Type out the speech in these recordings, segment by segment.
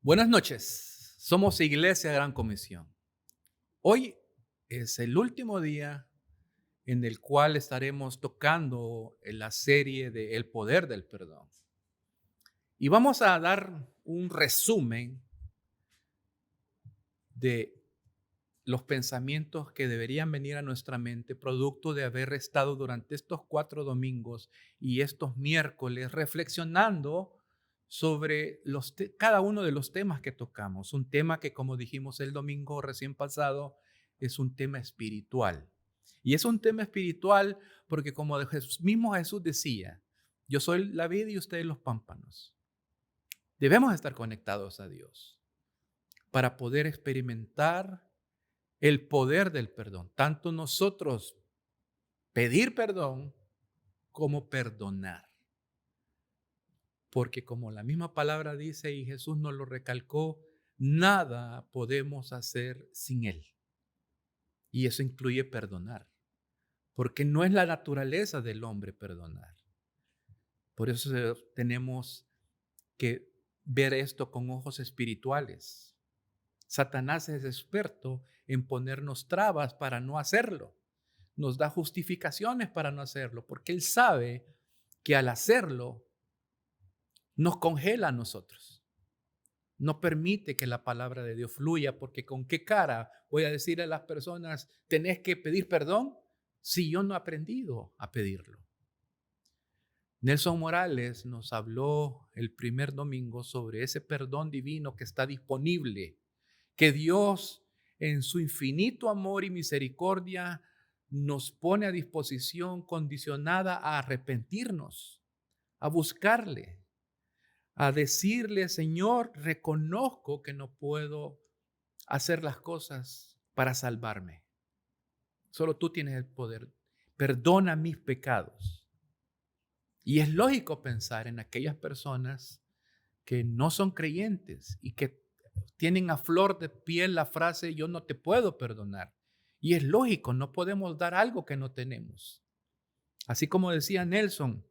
Buenas noches, somos Iglesia Gran Comisión. Hoy es el último día en el cual estaremos tocando en la serie de El Poder del Perdón. Y vamos a dar un resumen de los pensamientos que deberían venir a nuestra mente, producto de haber estado durante estos 4 domingos y estos miércoles reflexionando sobre cada uno de los temas que tocamos. Un tema que, como dijimos el domingo recién pasado, es un tema espiritual. Y es un tema espiritual porque, como mismo Jesús decía, yo soy la vid y ustedes los pámpanos. Debemos estar conectados a Dios para poder experimentar el poder del perdón. Tanto nosotros pedir perdón como perdonar. Porque como la misma palabra dice y Jesús nos lo recalcó, nada podemos hacer sin Él. Y eso incluye perdonar. Porque no es la naturaleza del hombre perdonar. Por eso tenemos que ver esto con ojos espirituales. Satanás es experto en ponernos trabas para no hacerlo. Nos da justificaciones para no hacerlo, porque Él sabe que al hacerlo nos congela a nosotros. No permite que la palabra de Dios fluya, porque ¿con qué cara voy a decir a las personas, tenés que pedir perdón si yo no he aprendido a pedirlo? Nelson Morales nos habló el primer domingo sobre ese perdón divino que está disponible, que Dios en su infinito amor y misericordia nos pone a disposición condicionada a arrepentirnos, a buscarle, a decirle, Señor, reconozco que no puedo hacer las cosas para salvarme. Solo tú tienes el poder. Perdona mis pecados. Y es lógico pensar en aquellas personas que no son creyentes y que tienen a flor de piel la frase, yo no te puedo perdonar. Y es lógico, no podemos dar algo que no tenemos. Así como decía Nelson,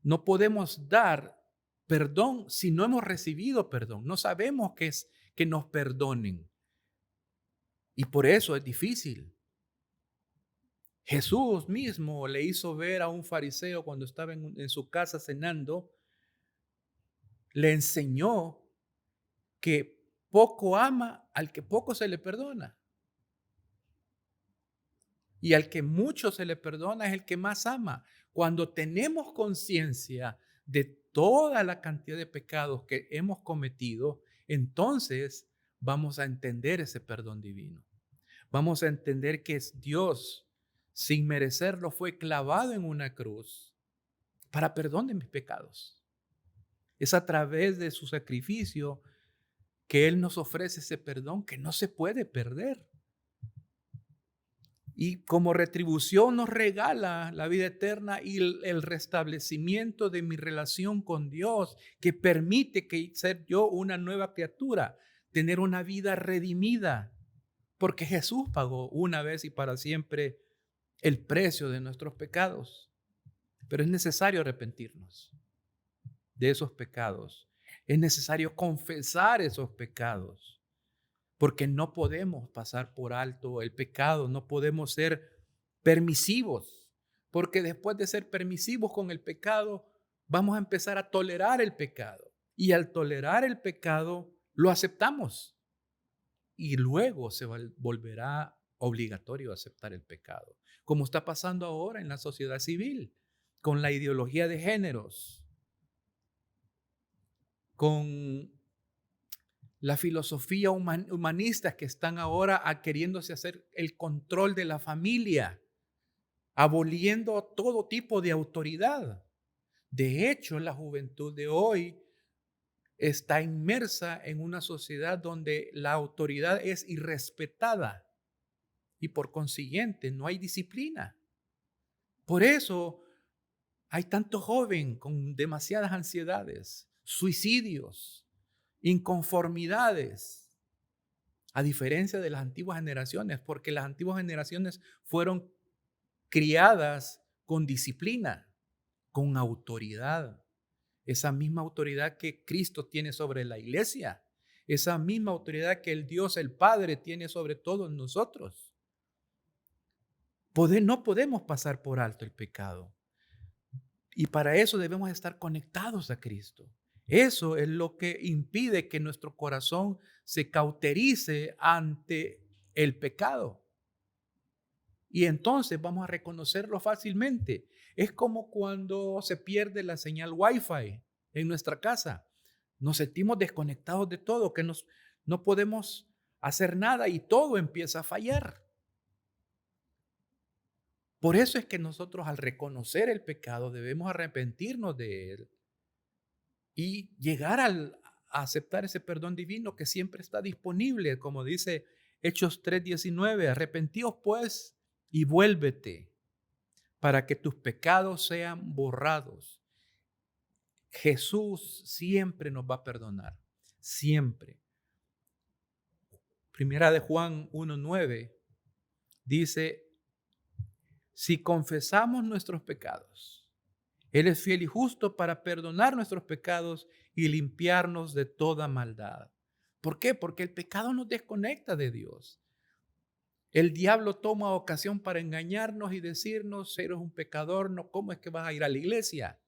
no podemos dar perdón si no hemos recibido perdón. No sabemos qué es que nos perdonen. Y por eso es difícil. Jesús mismo le hizo ver a un fariseo cuando estaba en su casa cenando, le enseñó que poco ama al que poco se le perdona. Y al que mucho se le perdona es el que más ama. Cuando tenemos conciencia de toda la cantidad de pecados que hemos cometido, entonces vamos a entender ese perdón divino. Vamos a entender que es Dios, sin merecerlo, fue clavado en una cruz para perdón de mis pecados. Es a través de su sacrificio que Él nos ofrece ese perdón que no se puede perder. Y como retribución nos regala la vida eterna y el restablecimiento de mi relación con Dios, que permite que ser yo una nueva criatura, tener una vida redimida, porque Jesús pagó una vez y para siempre el precio de nuestros pecados. Pero es necesario arrepentirnos de esos pecados. Es necesario confesar esos pecados. Porque no podemos pasar por alto el pecado, no podemos ser permisivos, porque después de ser permisivos con el pecado, vamos a empezar a tolerar el pecado. Y al tolerar el pecado, lo aceptamos. Y luego se volverá obligatorio aceptar el pecado, como está pasando ahora en la sociedad civil, con la ideología de géneros, con la filosofía humanista que están ahora queriéndose hacer el control de la familia, aboliendo todo tipo de autoridad. De hecho, la juventud de hoy está inmersa en una sociedad donde la autoridad es irrespetada y por consiguiente no hay disciplina. Por eso hay tanto joven con demasiadas ansiedades, suicidios, inconformidades. A diferencia de las antiguas generaciones, porque las antiguas generaciones fueron criadas con disciplina, con autoridad. esa misma autoridad que Cristo tiene sobre la iglesia, esa misma autoridad que el Dios, el Padre, tiene sobre todos nosotros. No podemos pasar por alto el pecado. Y para eso debemos estar conectados a Cristo. Eso es lo que impide que nuestro corazón se cauterice ante el pecado. Y entonces vamos a reconocerlo fácilmente. Es como cuando se pierde la señal Wi-Fi en nuestra casa. Nos sentimos desconectados de todo, que no podemos hacer nada y todo empieza a fallar. Por eso es que nosotros al reconocer el pecado debemos arrepentirnos de él y llegar a aceptar ese perdón divino que siempre está disponible, como dice Hechos 3:19, arrepentíos pues y vuélvete para que tus pecados sean borrados. Jesús siempre nos va a perdonar, siempre. Primera de Juan 1:9 dice, si confesamos nuestros pecados, Él es fiel y justo para perdonar nuestros pecados y limpiarnos de toda maldad. ¿Por qué? Porque el pecado nos desconecta de Dios. El diablo toma ocasión para engañarnos y decirnos, eres un pecador, no, ¿cómo es que vas a ir a la iglesia?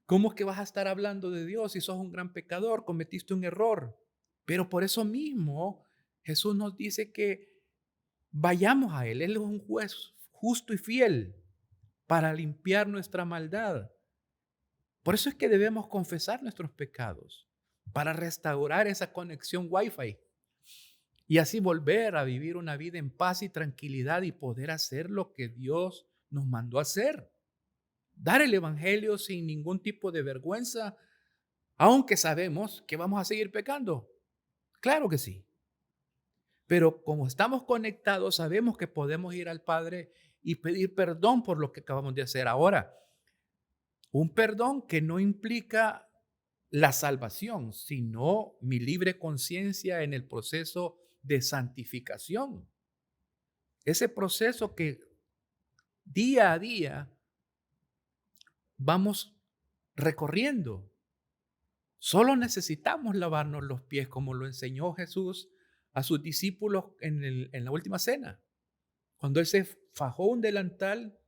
¿Cómo es que vas a estar hablando de Dios si sos un gran pecador, cometiste un error? Pero por eso mismo Jesús nos dice que vayamos a Él. Él es un juez justo y fiel para limpiar nuestra maldad. Por eso es que debemos confesar nuestros pecados, para restaurar esa conexión Wi-Fi y así volver a vivir una vida en paz y tranquilidad y poder hacer lo que Dios nos mandó a hacer. Dar el evangelio sin ningún tipo de vergüenza, aunque sabemos que vamos a seguir pecando. Claro que sí. Pero como estamos conectados, sabemos que podemos ir al Padre y pedir perdón por lo que acabamos de hacer ahora. Un perdón que no implica la salvación, sino mi libre conciencia en el proceso de santificación. Ese proceso que día a día vamos recorriendo. Solo necesitamos lavarnos los pies como lo enseñó Jesús a sus discípulos en la última cena. Cuando Él se fajó un delantal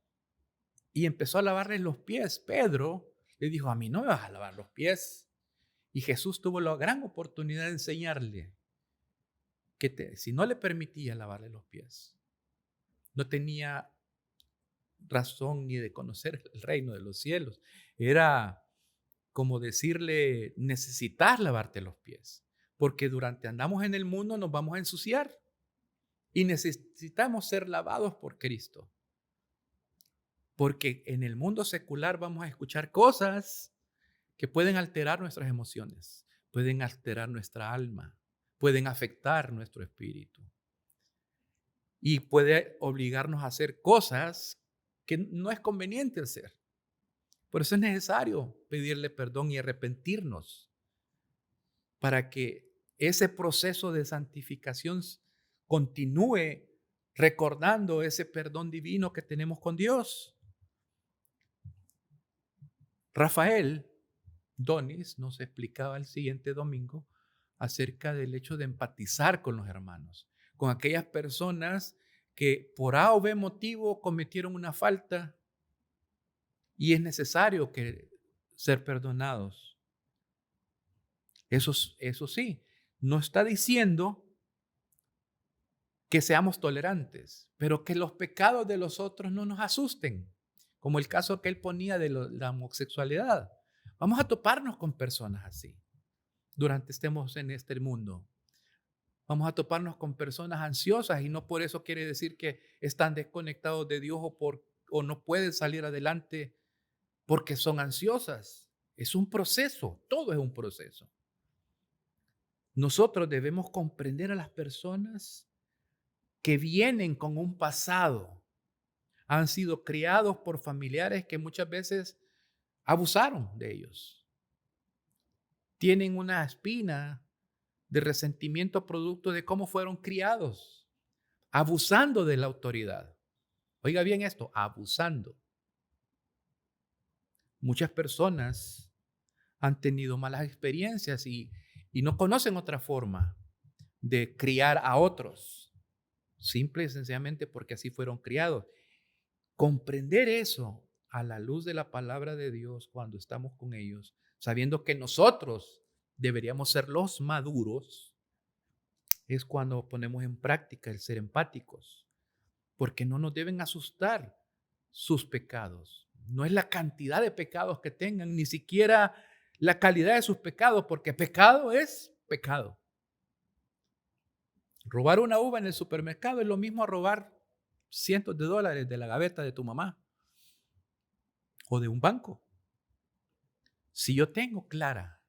y empezó a lavarles los pies, Pedro le dijo, a mí no me vas a lavar los pies. Y Jesús tuvo la gran oportunidad de enseñarle que si no le permitía lavarle los pies, no tenía razón ni de conocer el reino de los cielos. Era como decirle, necesitas lavarte los pies, porque durante andamos en el mundo nos vamos a ensuciar y necesitamos ser lavados por Cristo. Porque en el mundo secular vamos a escuchar cosas que pueden alterar nuestras emociones, pueden alterar nuestra alma, pueden afectar nuestro espíritu y puede obligarnos a hacer cosas que no es conveniente hacer. Por eso es necesario pedirle perdón y arrepentirnos para que ese proceso de santificación continúe recordando ese perdón divino que tenemos con Dios. Rafael Donis nos explicaba el siguiente domingo acerca del hecho de empatizar con los hermanos, con aquellas personas que por A o B motivo cometieron una falta y es necesario ser perdonados. Eso sí, no está diciendo que seamos tolerantes, pero que los pecados de los otros no nos asusten, como el caso que él ponía de la homosexualidad. Vamos a toparnos con personas así durante estemos en este mundo. Vamos a toparnos con personas ansiosas y no por eso quiere decir que están desconectados de Dios o no pueden salir adelante porque son ansiosas. Es un proceso, todo es un proceso. Nosotros debemos comprender a las personas que vienen con un pasado, han sido criados por familiares que muchas veces abusaron de ellos. Tienen una espina de resentimiento producto de cómo fueron criados, abusando de la autoridad. Oiga bien esto, abusando. Muchas personas han tenido malas experiencias y no conocen otra forma de criar a otros, simple y sencillamente porque así fueron criados. Comprender eso a la luz de la palabra de Dios cuando estamos con ellos, sabiendo que nosotros deberíamos ser los maduros, es cuando ponemos en práctica el ser empáticos, porque no nos deben asustar sus pecados. No es la cantidad de pecados que tengan, ni siquiera la calidad de sus pecados, porque pecado es pecado. Robar una uva en el supermercado es lo mismo a robar cientos de dólares de la gaveta de tu mamá o de un banco. Si yo tengo clara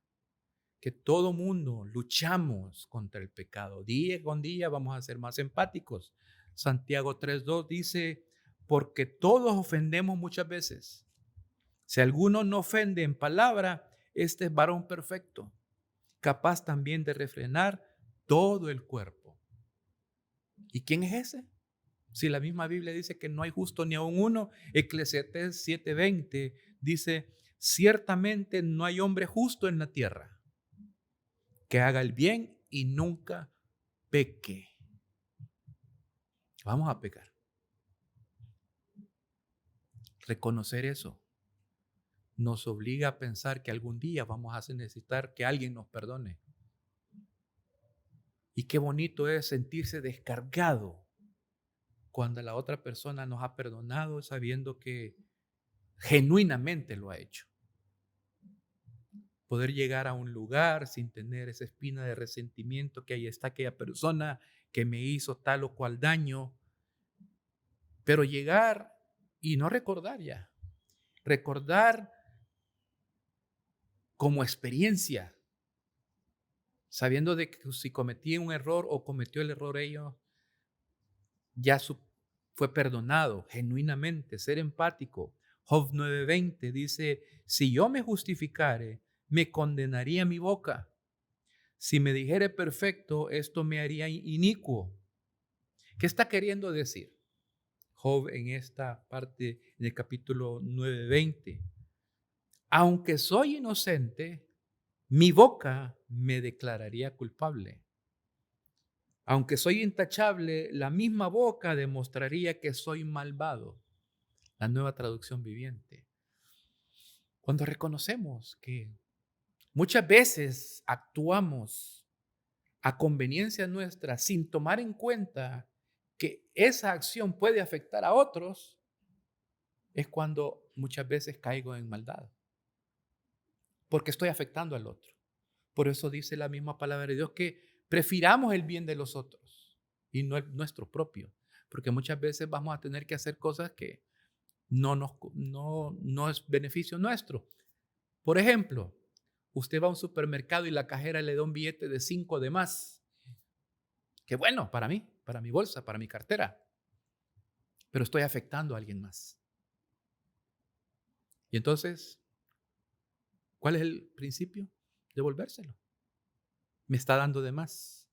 que todo mundo luchamos contra el pecado, día con día vamos a ser más empáticos. Santiago 3:2 dice, porque todos ofendemos muchas veces. Si alguno no ofende en palabra, este es varón perfecto, capaz también de refrenar todo el cuerpo. ¿Y quién es ese? Si la misma Biblia dice que no hay justo ni aun uno, Eclesiastés 7:20 dice, ciertamente no hay hombre justo en la tierra que haga el bien y nunca peque. Vamos a pecar. Reconocer eso nos obliga a pensar que algún día vamos a necesitar que alguien nos perdone. Y qué bonito es sentirse descargado cuando la otra persona nos ha perdonado sabiendo que genuinamente lo ha hecho. Poder llegar a un lugar sin tener esa espina de resentimiento que ahí está aquella persona que me hizo tal o cual daño, pero llegar y no recordar ya, recordar como experiencia, sabiendo de que si cometí un error o cometió el error ellos, ya fue perdonado genuinamente, ser empático. Job 9:20 dice, si yo me justificare, me condenaría mi boca. Si me dijere perfecto, esto me haría inicuo. ¿Qué está queriendo decir Job en esta parte del capítulo 9:20? Aunque soy inocente, mi boca me declararía culpable. Aunque soy intachable, la misma boca demostraría que soy malvado. La Nueva Traducción Viviente. Cuando reconocemos que muchas veces actuamos a conveniencia nuestra sin tomar en cuenta que esa acción puede afectar a otros, es cuando muchas veces caigo en maldad, porque estoy afectando al otro. Por eso dice la misma palabra de Dios que prefiramos el bien de los otros y no el nuestro propio, porque muchas veces vamos a tener que hacer cosas que no es beneficio nuestro. Por ejemplo, usted va a un supermercado y la cajera le da un billete de 5 de más. Qué bueno para mí, para mi bolsa, para mi cartera, pero estoy afectando a alguien más. Y entonces, ¿cuál es el principio? Devolvérselo. Me está dando de más.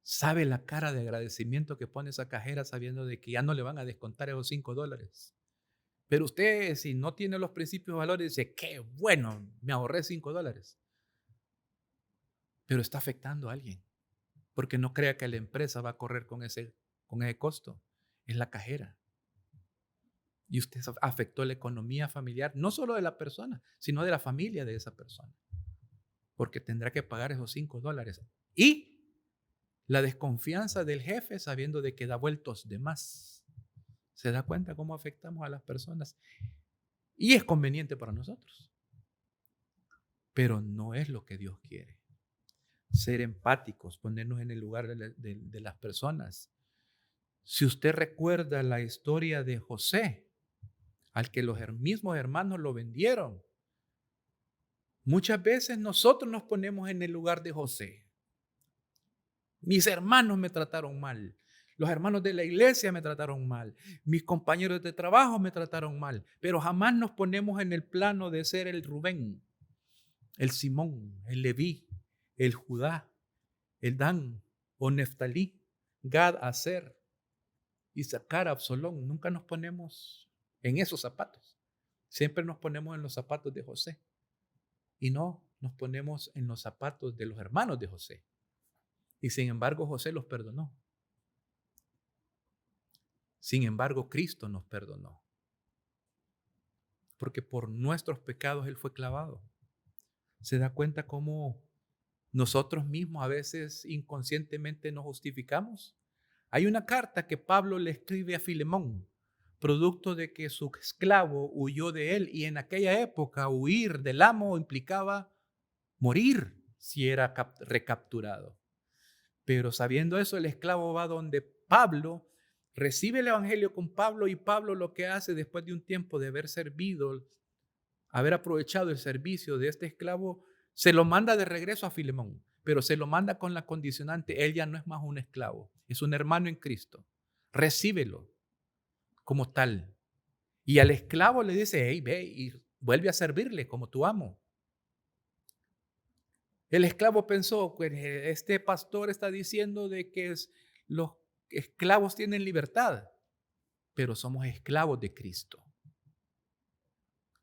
¿Sabe la cara de agradecimiento que pone esa cajera sabiendo de que ya no le van a descontar esos 5 dólares? Pero usted, si no tiene los principios y valores, dice, qué bueno, me ahorré 5 dólares. Pero está afectando a alguien, porque no crea que la empresa va a correr con ese costo. Es la cajera. Y usted afectó la economía familiar, no solo de la persona, sino de la familia de esa persona, porque tendrá que pagar esos 5 dólares. Y la desconfianza del jefe sabiendo de que da vueltos de más. ¿Se da cuenta cómo afectamos a las personas? Y es conveniente para nosotros, pero no es lo que Dios quiere. Ser empáticos, ponernos en el lugar de las personas. Si usted recuerda la historia de José, al que los mismos hermanos lo vendieron, muchas veces nosotros nos ponemos en el lugar de José. Mis hermanos me trataron mal. Los hermanos de la iglesia me trataron mal. Mis compañeros de trabajo me trataron mal. Pero jamás nos ponemos en el plano de ser el Rubén, el Simón, el Leví, el Judá, el Dan o Neftalí, Gad, Aser, Isaacar, Absalón. Nunca nos ponemos en esos zapatos. Siempre nos ponemos en los zapatos de José. y no nos ponemos en los zapatos de los hermanos de José. Y sin embargo, José los perdonó. Sin embargo, Cristo nos perdonó. Porque por nuestros pecados Él fue clavado. ¿Se da cuenta cómo nosotros mismos a veces inconscientemente nos justificamos? Hay una carta que Pablo le escribe a Filemón, producto de que su esclavo huyó de él, y en aquella época huir del amo implicaba morir si era recapturado. Pero sabiendo eso, el esclavo va donde Pablo, recibe el evangelio con Pablo, y Pablo lo que hace después de un tiempo de haber servido, haber aprovechado el servicio de este esclavo, se lo manda de regreso a Filemón, pero se lo manda con la condicionante: él ya no es más un esclavo, es un hermano en Cristo. Recíbelo como tal. Y al esclavo le dice: hey, ve y vuelve a servirle como tu amo. El esclavo pensó: pues este pastor está diciendo de que los esclavos tienen libertad, pero somos esclavos de Cristo.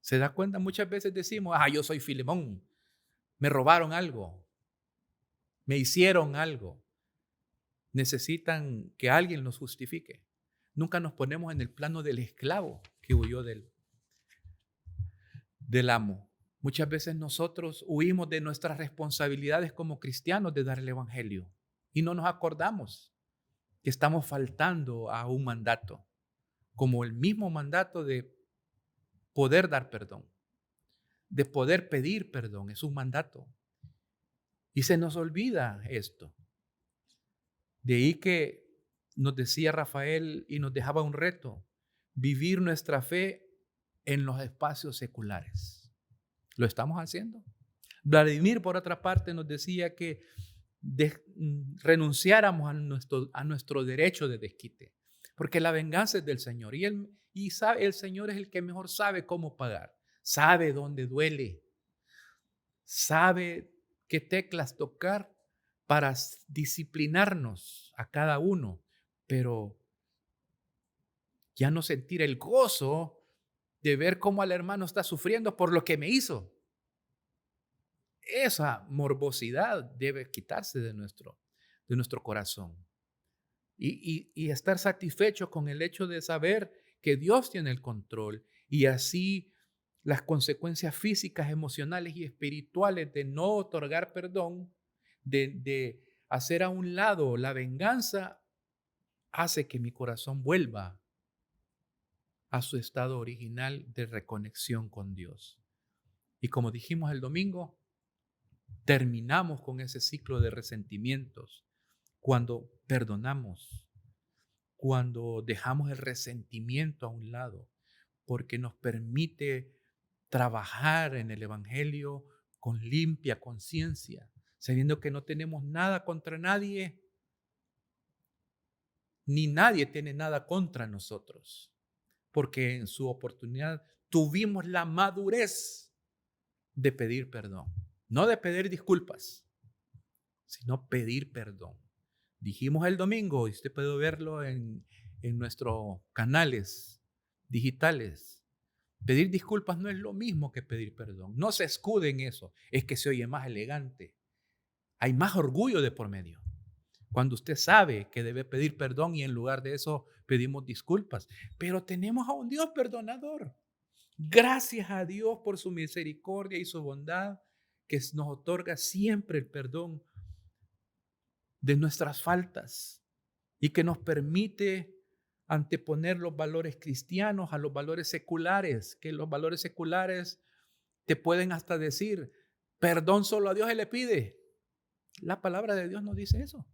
¿Se da cuenta? Muchas veces decimos: yo soy Filemón, me robaron algo, me hicieron algo. Necesitan que alguien los justifique. Nunca nos ponemos en el plano del esclavo que huyó del amo. Muchas veces nosotros huimos de nuestras responsabilidades como cristianos de dar el evangelio y no nos acordamos que estamos faltando a un mandato, como el mismo mandato de poder dar perdón, de poder pedir perdón. Es un mandato. Y se nos olvida esto. De ahí que nos decía Rafael y nos dejaba un reto: vivir nuestra fe en los espacios seculares. ¿Lo estamos haciendo? Vladimir, por otra parte, nos decía que renunciáramos a nuestro derecho de desquite, porque la venganza es del Señor, y el Señor es el que mejor sabe cómo pagar, sabe dónde duele, sabe qué teclas tocar para disciplinarnos a cada uno, pero ya no sentir el gozo de ver cómo el hermano está sufriendo por lo que me hizo. Esa morbosidad debe quitarse de nuestro corazón y estar satisfecho con el hecho de saber que Dios tiene el control, y así las consecuencias físicas, emocionales y espirituales de no otorgar perdón, de hacer a un lado la venganza, hace que mi corazón vuelva a su estado original de reconexión con Dios. Y como dijimos el domingo, terminamos con ese ciclo de resentimientos cuando perdonamos, cuando dejamos el resentimiento a un lado, porque nos permite trabajar en el evangelio con limpia conciencia, sabiendo que no tenemos nada contra nadie, ni nadie tiene nada contra nosotros, porque en su oportunidad tuvimos la madurez de pedir perdón, no de pedir disculpas, sino pedir perdón. Dijimos el domingo, y usted puede verlo en nuestros canales digitales: pedir disculpas no es lo mismo que pedir perdón. No se escude en eso, es que se oye más elegante. Hay más orgullo de por medio. Cuando usted sabe que debe pedir perdón y en lugar de eso pedimos disculpas. Pero tenemos a un Dios perdonador. Gracias a Dios por su misericordia y su bondad, que nos otorga siempre el perdón de nuestras faltas y que nos permite anteponer los valores cristianos a los valores seculares, que los valores seculares te pueden hasta decir: perdón solo a Dios se le pide. La palabra de Dios no dice eso.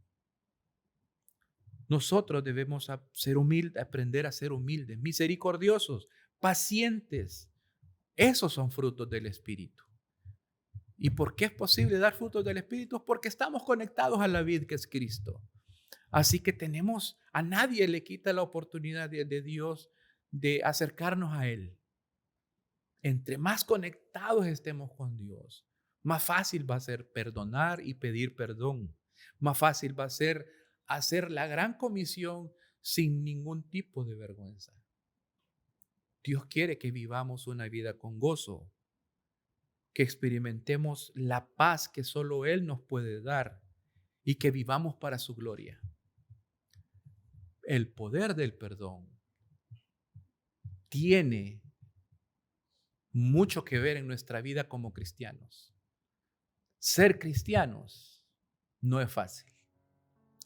Nosotros debemos ser humildes, aprender a ser humildes, misericordiosos, pacientes. Esos son frutos del Espíritu. ¿Y por qué es posible dar frutos del Espíritu? Porque estamos conectados a la vid que es Cristo. Así que a nadie le quita la oportunidad de Dios de acercarnos a Él. Entre más conectados estemos con Dios, más fácil va a ser perdonar y pedir perdón. Más fácil va a ser hacer la gran comisión sin ningún tipo de vergüenza. Dios quiere que vivamos una vida con gozo, que experimentemos la paz que solo Él nos puede dar y que vivamos para su gloria. El poder del perdón tiene mucho que ver en nuestra vida como cristianos. Ser cristianos no es fácil,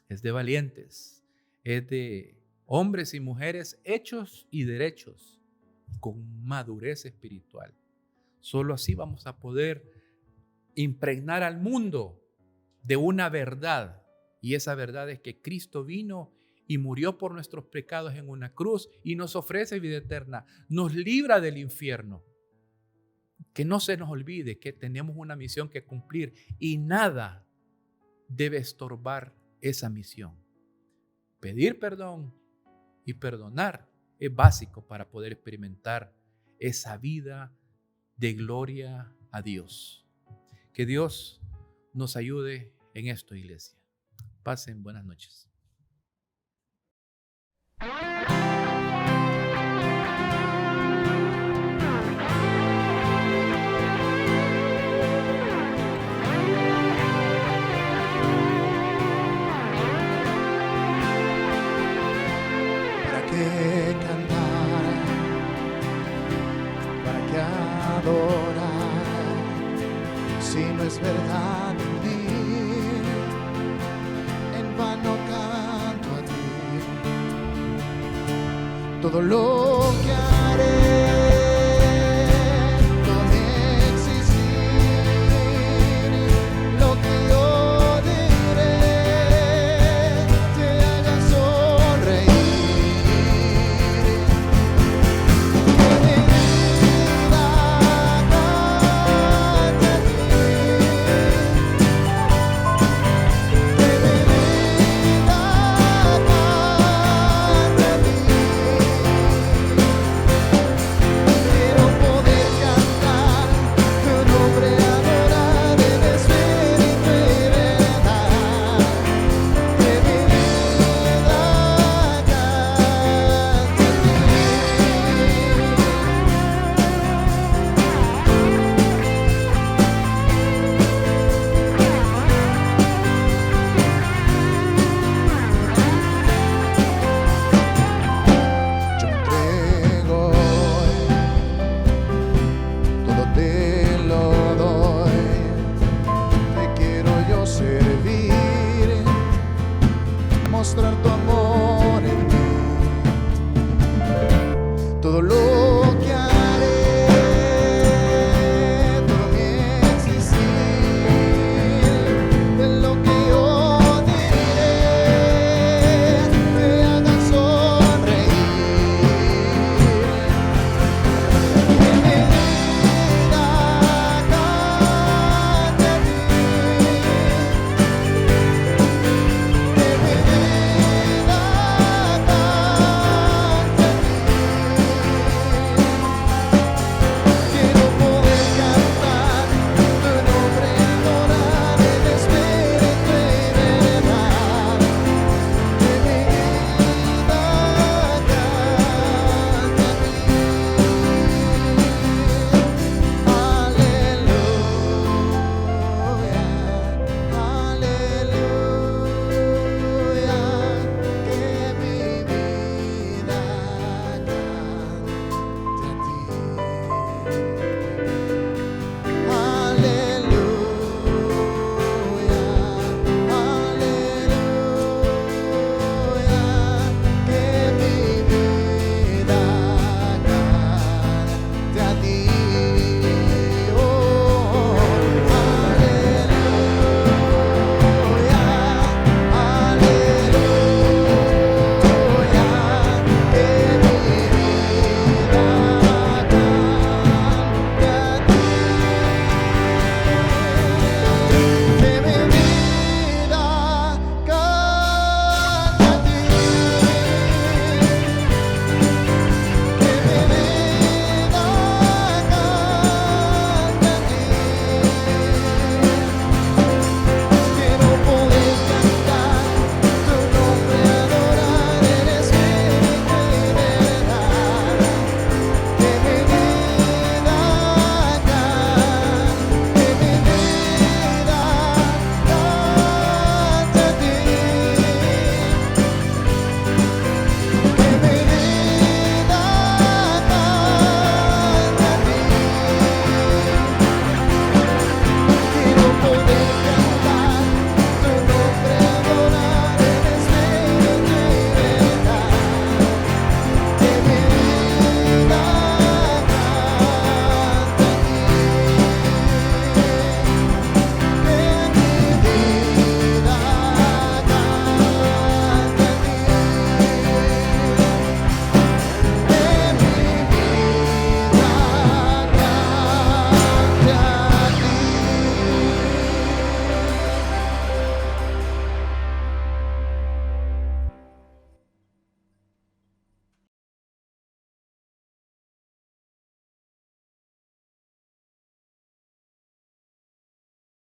es de valientes, es de hombres y mujeres hechos y derechos con madurez espiritual. Solo así vamos a poder impregnar al mundo de una verdad, y esa verdad es que Cristo vino y murió por nuestros pecados en una cruz y nos ofrece vida eterna, nos libra del infierno. Que no se nos olvide que tenemos una misión que cumplir y nada debe estorbar esa misión. Pedir perdón y perdonar es básico para poder experimentar esa vida de gloria a Dios. Que Dios nos ayude en esto, iglesia. Pasen buenas noches. ¿Para qué cantar? ¿Para qué adorar? Si no es verdad en mí, en vano canto a ti. Todo lo que haré, todo mi existir, lo que yo diré, te haga sonreír. Que mi vida cante a ti, que mi vida cante a ti. Quiero poder cantar tu nombre, adorar en espíritu y verdad. Que mi vida cante a ti. Yo me entrego hoy, todo te lo doy. Te quiero yo servir, mostrar tu amor.